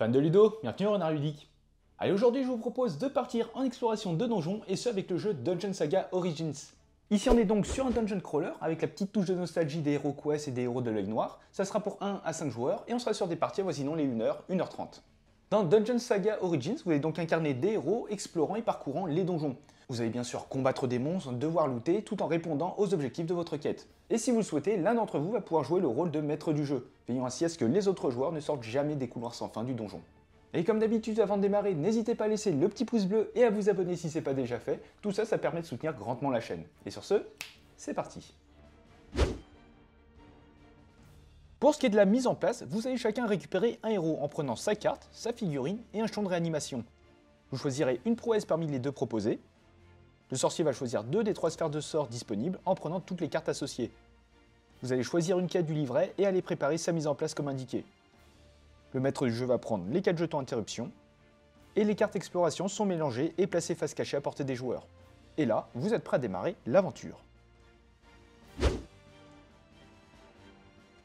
Fan de Ludo, bienvenue au Renard Ludique. Allez, aujourd'hui je vous propose de partir en exploration de donjons et ce avec le jeu Dungeon Saga Origins. Ici on est donc sur un dungeon crawler avec la petite touche de nostalgie des héros quest et des héros de l'œil noir. Ça sera pour 1 à 5 joueurs et on sera sur des parties avoisinant les 1h, 1h30. Dans Dungeon Saga Origins, vous allez donc incarner des héros explorant et parcourant les donjons. Vous allez bien sûr combattre des monstres, devoir looter tout en répondant aux objectifs de votre quête. Et si vous le souhaitez, l'un d'entre vous va pouvoir jouer le rôle de maître du jeu, veillant ainsi à ce que les autres joueurs ne sortent jamais des couloirs sans fin du donjon. Et comme d'habitude, avant de démarrer, n'hésitez pas à laisser le petit pouce bleu et à vous abonner si ce n'est pas déjà fait. Tout ça, ça permet de soutenir grandement la chaîne. Et sur ce, c'est parti. Pour ce qui est de la mise en place, vous allez chacun récupérer un héros en prenant sa carte, sa figurine et un champ de réanimation. Vous choisirez une prouesse parmi les deux proposées. Le sorcier va choisir 2 des 3 sphères de sort disponibles en prenant toutes les cartes associées. Vous allez choisir une quête du livret et aller préparer sa mise en place comme indiqué. Le maître du jeu va prendre les 4 jetons interruption, et les cartes exploration sont mélangées et placées face cachée à portée des joueurs. Et là, vous êtes prêt à démarrer l'aventure.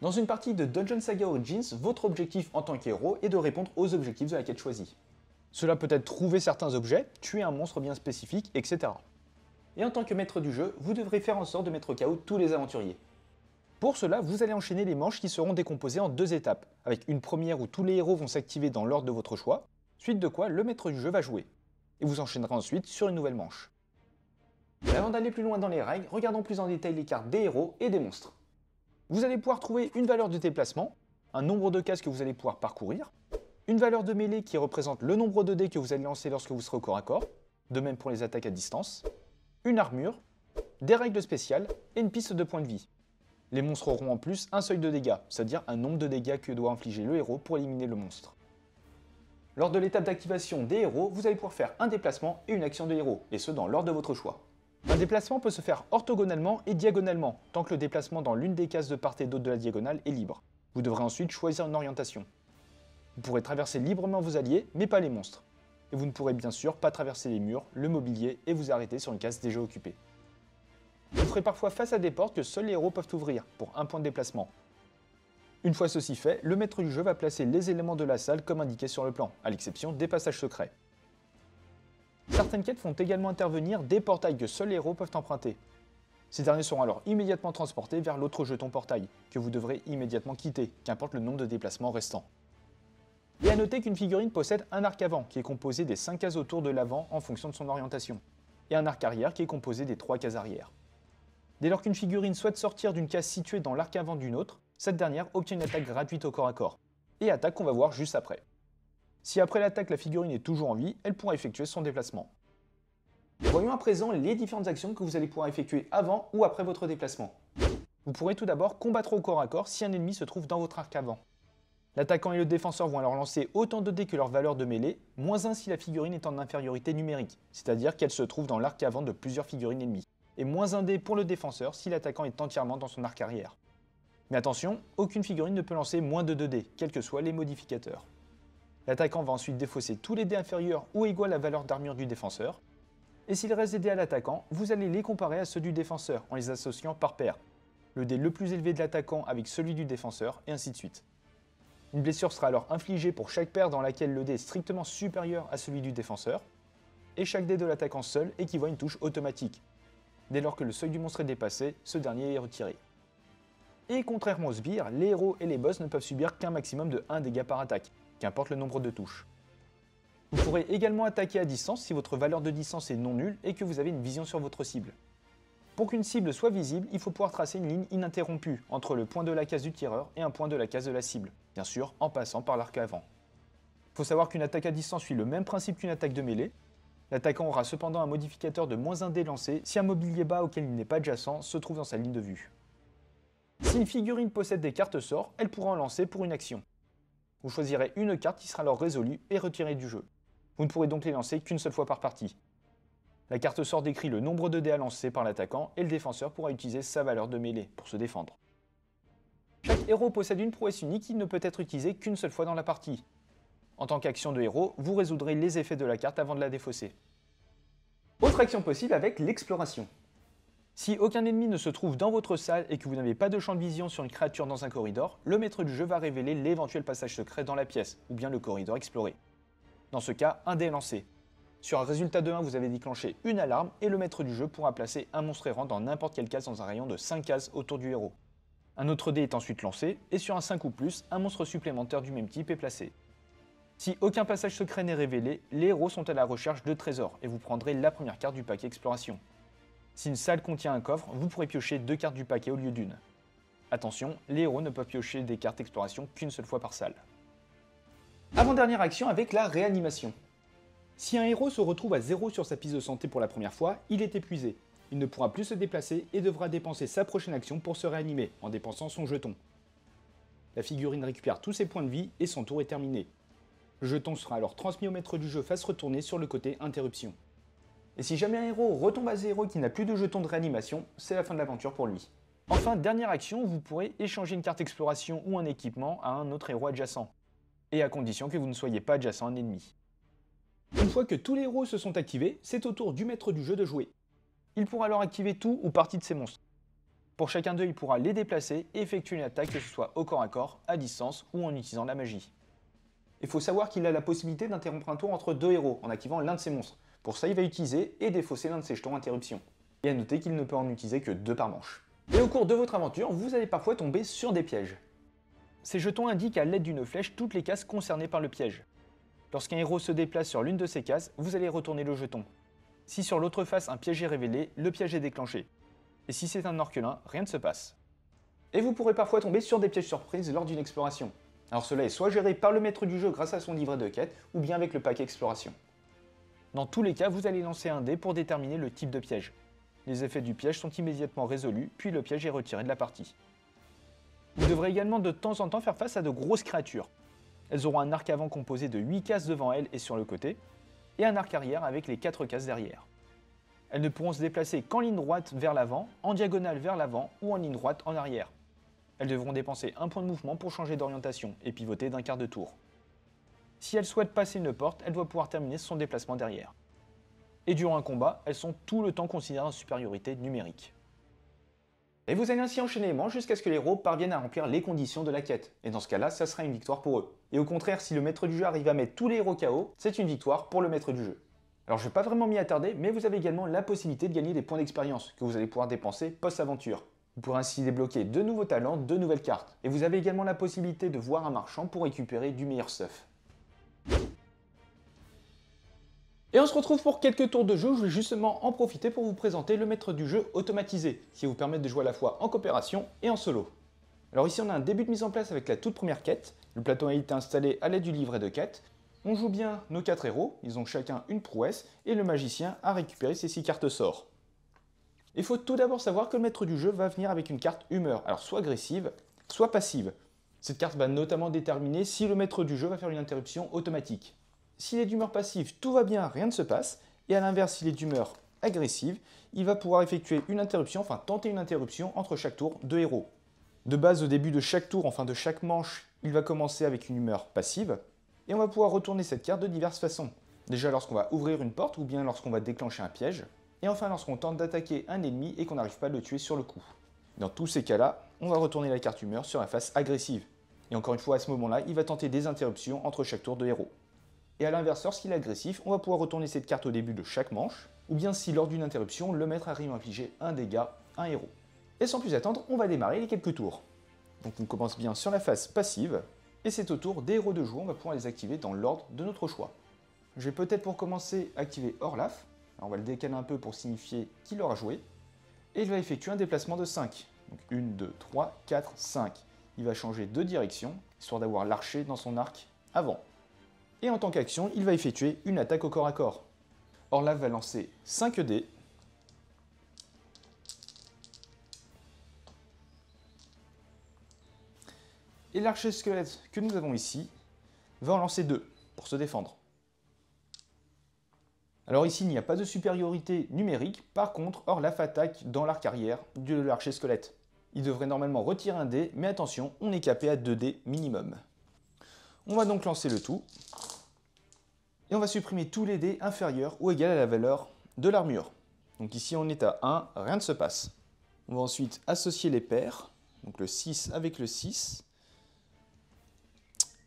Dans une partie de Dungeon Saga Origins, votre objectif en tant qu'héros est de répondre aux objectifs de la quête choisie. Cela peut être trouver certains objets, tuer un monstre bien spécifique, etc. Et en tant que maître du jeu, vous devrez faire en sorte de mettre KO tous les aventuriers. Pour cela, vous allez enchaîner les manches qui seront décomposées en 2 étapes, avec une première où tous les héros vont s'activer dans l'ordre de votre choix, suite de quoi le maître du jeu va jouer. Et vous enchaînerez ensuite sur une nouvelle manche. Mais avant d'aller plus loin dans les règles, regardons plus en détail les cartes des héros et des monstres. Vous allez pouvoir trouver une valeur de déplacement, un nombre de cases que vous allez pouvoir parcourir, une valeur de mêlée qui représente le nombre de dés que vous allez lancer lorsque vous serez au corps à corps, de même pour les attaques à distance, une armure, des règles spéciales et une piste de points de vie. Les monstres auront en plus un seuil de dégâts, c'est-à-dire un nombre de dégâts que doit infliger le héros pour éliminer le monstre. Lors de l'étape d'activation des héros, vous allez pouvoir faire un déplacement et une action de héros, et ce dans l'ordre de votre choix. Un déplacement peut se faire orthogonalement et diagonalement, tant que le déplacement dans l'une des cases de part et d'autre de la diagonale est libre. Vous devrez ensuite choisir une orientation. Vous pourrez traverser librement vos alliés, mais pas les monstres. Et vous ne pourrez bien sûr pas traverser les murs, le mobilier et vous arrêter sur une case déjà occupée. Vous ferez parfois face à des portes que seuls les héros peuvent ouvrir, pour un point de déplacement. Une fois ceci fait, le maître du jeu va placer les éléments de la salle comme indiqué sur le plan, à l'exception des passages secrets. Certaines quêtes font également intervenir des portails que seuls les héros peuvent emprunter. Ces derniers seront alors immédiatement transportés vers l'autre jeton portail, que vous devrez immédiatement quitter, qu'importe le nombre de déplacements restants. Et à noter qu'une figurine possède un arc avant, qui est composé des 5 cases autour de l'avant en fonction de son orientation, et un arc arrière qui est composé des 3 cases arrière. Dès lors qu'une figurine souhaite sortir d'une case située dans l'arc avant d'une autre, cette dernière obtient une attaque gratuite au corps à corps, et attaque qu'on va voir juste après. Si après l'attaque la figurine est toujours en vie, elle pourra effectuer son déplacement. Voyons à présent les différentes actions que vous allez pouvoir effectuer avant ou après votre déplacement. Vous pourrez tout d'abord combattre au corps à corps si un ennemi se trouve dans votre arc avant. L'attaquant et le défenseur vont alors lancer autant de dés que leur valeur de mêlée, -1 si la figurine est en infériorité numérique, c'est-à-dire qu'elle se trouve dans l'arc avant de plusieurs figurines ennemies, et -1 dé pour le défenseur si l'attaquant est entièrement dans son arc arrière. Mais attention, aucune figurine ne peut lancer moins de 2 dés, quels que soient les modificateurs. L'attaquant va ensuite défausser tous les dés inférieurs ou égaux à la valeur d'armure du défenseur, et s'il reste des dés à l'attaquant, vous allez les comparer à ceux du défenseur en les associant par paire. Le dé le plus élevé de l'attaquant avec celui du défenseur, et ainsi de suite. Une blessure sera alors infligée pour chaque paire dans laquelle le dé est strictement supérieur à celui du défenseur, et chaque dé de l'attaquant seul équivaut à une touche automatique. Dès lors que le seuil du monstre est dépassé, ce dernier est retiré. Et contrairement aux sbires, les héros et les boss ne peuvent subir qu'un maximum de 1 dégât par attaque, qu'importe le nombre de touches. Vous pourrez également attaquer à distance si votre valeur de distance est non nulle et que vous avez une vision sur votre cible. Pour qu'une cible soit visible, il faut pouvoir tracer une ligne ininterrompue entre le point de la case du tireur et un point de la case de la cible, bien sûr en passant par l'arc avant. Il faut savoir qu'une attaque à distance suit le même principe qu'une attaque de mêlée. L'attaquant aura cependant un modificateur de -1 dé lancé si un mobilier bas auquel il n'est pas adjacent se trouve dans sa ligne de vue. Si une figurine possède des cartes sorts, elle pourra en lancer pour une action. Vous choisirez une carte qui sera alors résolue et retirée du jeu. Vous ne pourrez donc les lancer qu'une seule fois par partie. La carte sort décrit le nombre de dés à lancer par l'attaquant et le défenseur pourra utiliser sa valeur de mêlée pour se défendre. Chaque héros possède une prouesse unique qui ne peut être utilisée qu'une seule fois dans la partie. En tant qu'action de héros, vous résoudrez les effets de la carte avant de la défausser. Autre action possible avec l'exploration. Si aucun ennemi ne se trouve dans votre salle et que vous n'avez pas de champ de vision sur une créature dans un corridor, le maître du jeu va révéler l'éventuel passage secret dans la pièce, ou bien le corridor exploré. Dans ce cas, un dé est lancé. Sur un résultat de 1, vous avez déclenché une alarme et le maître du jeu pourra placer un monstre errant dans n'importe quelle case dans un rayon de 5 cases autour du héros. Un autre dé est ensuite lancé, et sur un 5 ou plus, un monstre supplémentaire du même type est placé. Si aucun passage secret n'est révélé, les héros sont à la recherche de trésors, et vous prendrez la première carte du paquet exploration. Si une salle contient un coffre, vous pourrez piocher 2 cartes du paquet au lieu d'une. Attention, les héros ne peuvent piocher des cartes exploration qu'une seule fois par salle. Avant-dernière action avec la réanimation. Si un héros se retrouve à 0 sur sa piste de santé pour la première fois, il est épuisé. Il ne pourra plus se déplacer et devra dépenser sa prochaine action pour se réanimer, en dépensant son jeton. La figurine récupère tous ses points de vie et son tour est terminé. Le jeton sera alors transmis au maître du jeu face retournée sur le côté interruption. Et si jamais un héros retombe à 0 et qu'il n'a plus de jeton de réanimation, c'est la fin de l'aventure pour lui. Enfin, dernière action, vous pourrez échanger une carte exploration ou un équipement à un autre héros adjacent. Et à condition que vous ne soyez pas adjacent à un ennemi. Une fois que tous les héros se sont activés, c'est au tour du maître du jeu de jouer. Il pourra alors activer tout ou partie de ses monstres. Pour chacun d'eux, il pourra les déplacer et effectuer une attaque, que ce soit au corps à corps, à distance ou en utilisant la magie. Il faut savoir qu'il a la possibilité d'interrompre un tour entre 2 héros en activant l'un de ses monstres. Pour ça, il va utiliser et défausser l'un de ses jetons interruption. Et à noter qu'il ne peut en utiliser que 2 par manche. Et au cours de votre aventure, vous allez parfois tomber sur des pièges. Ces jetons indiquent à l'aide d'une flèche toutes les cases concernées par le piège. Lorsqu'un héros se déplace sur l'une de ces cases, vous allez retourner le jeton. Si sur l'autre face un piège est révélé, le piège est déclenché. Et si c'est un orphelin, rien ne se passe. Et vous pourrez parfois tomber sur des pièges surprises lors d'une exploration. Alors cela est soit géré par le maître du jeu grâce à son livret de quête, ou bien avec le paquet exploration. Dans tous les cas, vous allez lancer un dé pour déterminer le type de piège. Les effets du piège sont immédiatement résolus, puis le piège est retiré de la partie. Vous devrez également de temps en temps faire face à de grosses créatures. Elles auront un arc avant composé de 8 cases devant elles et sur le côté, et un arc arrière avec les 4 cases derrière. Elles ne pourront se déplacer qu'en ligne droite vers l'avant, en diagonale vers l'avant ou en ligne droite en arrière. Elles devront dépenser un point de mouvement pour changer d'orientation et pivoter d'un quart de tour. Si elles souhaitent passer une porte, elle doit pouvoir terminer son déplacement derrière. Et durant un combat, elles sont tout le temps considérées en supériorité numérique. Et vous allez ainsi enchaîner les manches jusqu'à ce que les héros parviennent à remplir les conditions de la quête. Et dans ce cas-là, ça sera une victoire pour eux. Et au contraire, si le maître du jeu arrive à mettre tous les héros KO, c'est une victoire pour le maître du jeu. Alors je ne vais pas vraiment m'y attarder, mais vous avez également la possibilité de gagner des points d'expérience que vous allez pouvoir dépenser post-aventure. Vous pourrez ainsi débloquer de nouveaux talents, de nouvelles cartes. Et vous avez également la possibilité de voir un marchand pour récupérer du meilleur stuff. Et on se retrouve pour quelques tours de jeu, je vais justement en profiter pour vous présenter le maître du jeu automatisé, qui va vous permettre de jouer à la fois en coopération et en solo. Alors ici on a un début de mise en place avec la toute première quête, le plateau a été installé à l'aide du livret de quête, on joue bien nos 4 héros, ils ont chacun une prouesse, et le magicien a récupéré ses 6 cartes sort. Il faut tout d'abord savoir que le maître du jeu va venir avec une carte humeur, alors soit agressive, soit passive. Cette carte va notamment déterminer si le maître du jeu va faire une interruption automatique. S'il est d'humeur passive, tout va bien, rien ne se passe. Et à l'inverse, s'il est d'humeur agressive, il va pouvoir effectuer une interruption, enfin tenter une interruption entre chaque tour de héros. De base, au début de chaque tour, enfin de chaque manche, il va commencer avec une humeur passive. Et on va pouvoir retourner cette carte de diverses façons. Déjà lorsqu'on va ouvrir une porte ou bien lorsqu'on va déclencher un piège. Et enfin lorsqu'on tente d'attaquer un ennemi et qu'on n'arrive pas à le tuer sur le coup. Dans tous ces cas-là, on va retourner la carte humeur sur la face agressive. Et encore une fois, à ce moment-là, il va tenter des interruptions entre chaque tour de héros. Et à l'inverse, lorsqu'il est agressif, on va pouvoir retourner cette carte au début de chaque manche, ou bien si lors d'une interruption, le maître arrive à infliger un dégât à un héros. Et sans plus attendre, on va démarrer les quelques tours. Donc on commence bien sur la phase passive, et c'est au tour des héros de jeu, on va pouvoir les activer dans l'ordre de notre choix. Je vais peut-être pour commencer activer Orlaf, alors on va le décaler un peu pour signifier qu'il aura joué, et il va effectuer un déplacement de 5. Donc 1, 2, 3, 4, 5. Il va changer de direction, histoire d'avoir l'archer dans son arc avant. Et en tant qu'action, il va effectuer une attaque au corps à corps. Orlaf va lancer 5 dés. Et l'archer squelette que nous avons ici va en lancer 2 pour se défendre. Alors ici, il n'y a pas de supériorité numérique. Par contre, Orlaf attaque dans l'arc arrière de l'archer squelette. Il devrait normalement retirer un dé, mais attention, on est capé à 2 dés minimum. On va donc lancer le tout. Et on va supprimer tous les dés inférieurs ou égaux à la valeur de l'armure. Donc ici on est à 1, rien ne se passe. On va ensuite associer les paires, donc le 6 avec le 6.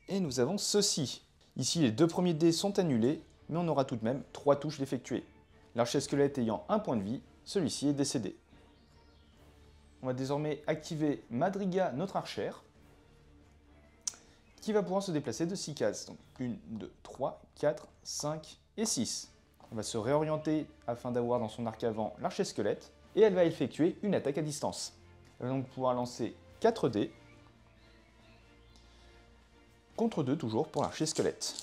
Et nous avons ceci. Ici les deux premiers dés sont annulés, mais on aura tout de même 3 touches d'effectuer. L'archer-squelette ayant un point de vie, celui-ci est décédé. On va désormais activer Madriga, notre archère, qui va pouvoir se déplacer de 6 cases. Donc 1, 2, 3, 4, 5 et 6. Elle va se réorienter afin d'avoir dans son arc avant l'archer-squelette, et elle va effectuer une attaque à distance. Elle va donc pouvoir lancer 4 dés, contre 2 toujours pour l'archer-squelette.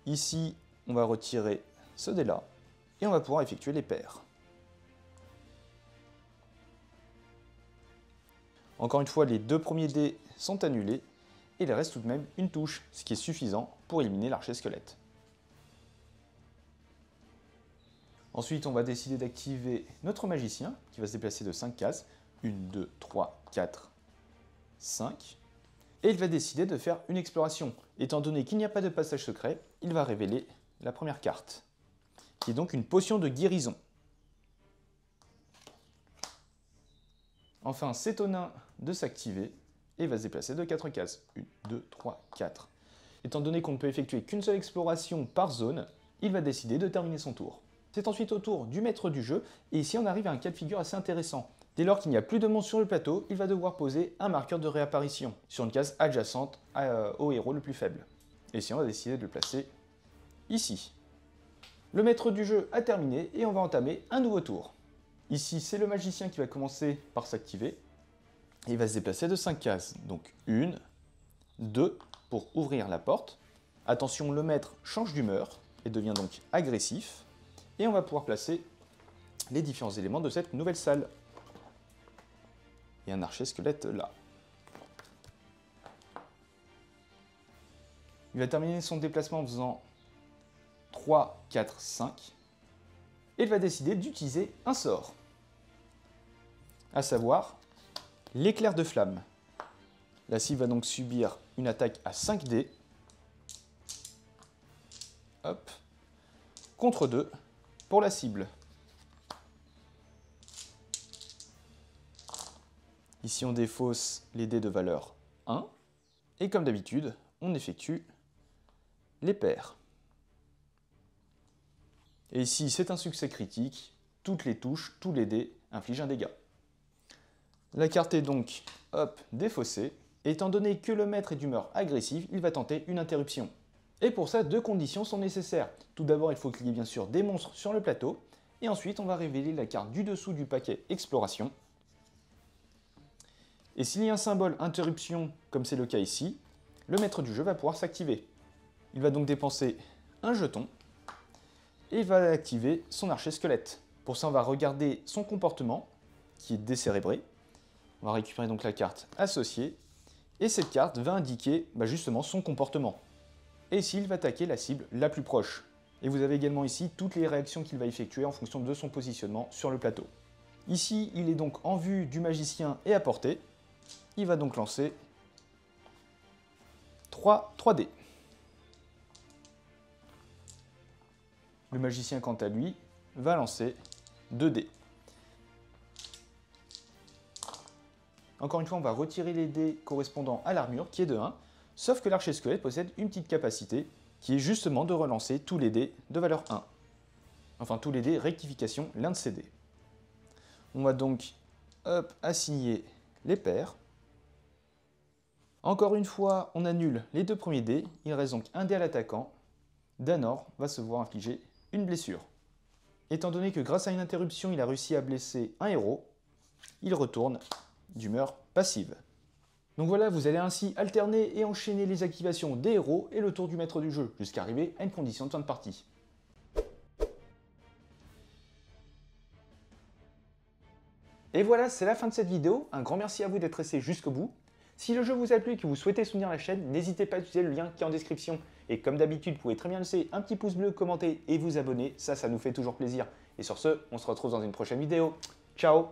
Ici, on va retirer ce dé-là, et on va pouvoir effectuer les paires. Encore une fois, les deux premiers dés sont annulés, et il reste tout de même une touche, ce qui est suffisant pour éliminer l'archer-squelette. Ensuite, on va décider d'activer notre magicien, qui va se déplacer de 5 cases. 1, 2, 3, 4, 5. Et il va décider de faire une exploration. Étant donné qu'il n'y a pas de passage secret, il va révéler la première carte, qui est donc une potion de guérison. Enfin, c'est au nain de s'activer et va se déplacer de 4 cases. 1, 2, 3, 4. Étant donné qu'on ne peut effectuer qu'une seule exploration par zone, il va décider de terminer son tour. C'est ensuite au tour du maître du jeu, et ici on arrive à un cas de figure assez intéressant. Dès lors qu'il n'y a plus de monstres sur le plateau, il va devoir poser un marqueur de réapparition sur une case adjacente au héros le plus faible. Et ici on va décider de le placer ici. Le maître du jeu a terminé et on va entamer un nouveau tour. Ici c'est le magicien qui va commencer par s'activer. Il va se déplacer de 5 cases. Donc 1, 2 pour ouvrir la porte. Attention, le maître change d'humeur et devient donc agressif. Et on va pouvoir placer les différents éléments de cette nouvelle salle. Et un archer-squelette là. Il va terminer son déplacement en faisant 3, 4, 5. Et il va décider d'utiliser un sort. À savoir l'éclair de flamme. La cible va donc subir une attaque à 5 dés. Hop. Contre 2 pour la cible. Ici, on défausse les dés de valeur 1. Et comme d'habitude, on effectue les paires. Et ici, c'est un succès critique. Toutes les touches, tous les dés infligent un dégât. La carte est donc, hop, défaussée. Étant donné que le maître est d'humeur agressive, il va tenter une interruption. Et pour ça, 2 conditions sont nécessaires. Tout d'abord, il faut qu'il y ait bien sûr des monstres sur le plateau. Et ensuite, on va révéler la carte du dessous du paquet Exploration. Et s'il y a un symbole interruption, comme c'est le cas ici, le maître du jeu va pouvoir s'activer. Il va donc dépenser un jeton et il va activer son archer-squelette. Pour ça, on va regarder son comportement, qui est décérébré. On va récupérer donc la carte associée. Et cette carte va indiquer justement son comportement. Et ici, il va attaquer la cible la plus proche. Et vous avez également ici toutes les réactions qu'il va effectuer en fonction de son positionnement sur le plateau. Ici, il est donc en vue du magicien et à portée. Il va donc lancer 3 dés. Le magicien, quant à lui, va lancer 2 dés. Encore une fois, on va retirer les dés correspondant à l'armure, qui est de 1, sauf que l'archer-squelette possède une petite capacité, qui est justement de relancer tous les dés de valeur 1. Enfin, tous les dés rectification, l'un de ces dés. On va donc assigner les paires. Encore une fois, on annule les 2 premiers dés, il reste donc un dé à l'attaquant. Danor va se voir infliger une blessure. Étant donné que grâce à une interruption, il a réussi à blesser un héros, il retourne d'humeur passive. Donc voilà, vous allez ainsi alterner et enchaîner les activations des héros et le tour du maître du jeu, jusqu'à arriver à une condition de fin de partie. Et voilà, c'est la fin de cette vidéo. Un grand merci à vous d'être resté jusqu'au bout. Si le jeu vous a plu et que vous souhaitez soutenir la chaîne, n'hésitez pas à utiliser le lien qui est en description. Et comme d'habitude, vous pouvez très bien laisser un petit pouce bleu, commenter et vous abonner. Ça nous fait toujours plaisir. Et sur ce, on se retrouve dans une prochaine vidéo. Ciao!